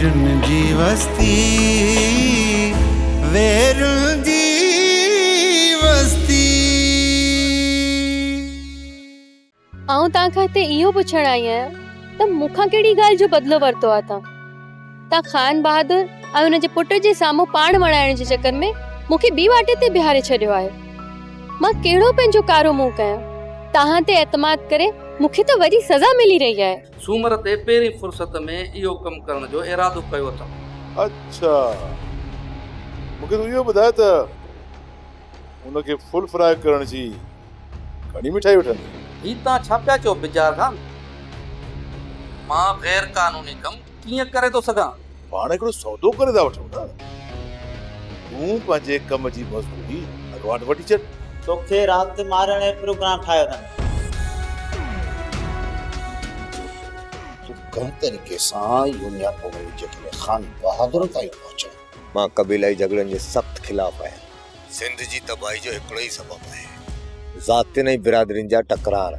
वेरुन जी वस्ती, वेरुन जी वस्ती। आऊं तां खां हिते इहो पुछण आई आहियां त मूंखां कहिड़ी ॻाल्हि जो बदिलो वरितो आहे तां खान बहादुर ऐं हुनजे पुट जे साम्हूं पाण वणाइण जे चकर में मूंखे ॿी वाटे ते बिहारे छॾियो आहे। मां कहिड़ो पंहिंजो कारो मुंहुं कयां? तव्हां ते एतमाद करे मूंखे त वॾी सज़ा मिली रही आहे। सूमर ते पहिरीं फुर्सत में इहो कमु करण जो इरादो कयो अथमि। अच्छा, मूंखे तूं इहो ॿुधाए त उनखे फुल फ्राई करण जी घणी मिठाई वठंदी? ही तव्हां छा पिया चओ बिजार खान? मां गैर कानूनी कमु कीअं करे थो सघां? पाण हिकिड़ो सौदो करे था वठूं न। तूं पंहिंजे कम जी मज़दूरी अॻवाट वठी छॾ। तोखे राति मारण जो प्रोग्राम ठाहियो अथनि। तूं कंहिं तरीक़े सां यूनिया पोइ जेके खान बहादुर ताईं पहुचो। मां क़बीलाई झगड़नि जे सख़्त ख़िलाफ़ आहियां। सिंध जी तबाही जो हिकिड़ो ई सबबु आहे, ज़ातियुनि ऐं बिरादरियुनि जा टकरार।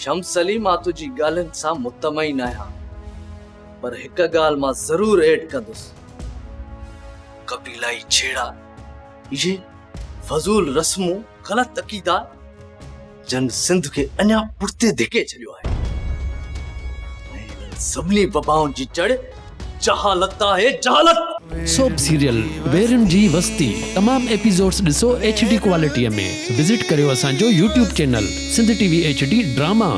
शम्स अली, मां तुंहिंजी ॻाल्हियुनि सां मुतमइन आहियां, पर हिकु ॻाल्हि मां ज़रूर ऐड कंदुसि। कबीलाई छेड़ा, इहे फज़ूल रस्मूं, ग़लत अक़ीदा जन सिंध खे अञा पुठिते धिके छॾियो आहे। सभिनी वबाउनि जी जड़ जहालत आहे, जहालत। सोप सीरियल वेरुन जी वस्ती तमाम एपिसोड्स ॾिसो HD क्वालिटीअ में। विजिट करियो असांजो YouTube channel Sindh TV HD drama.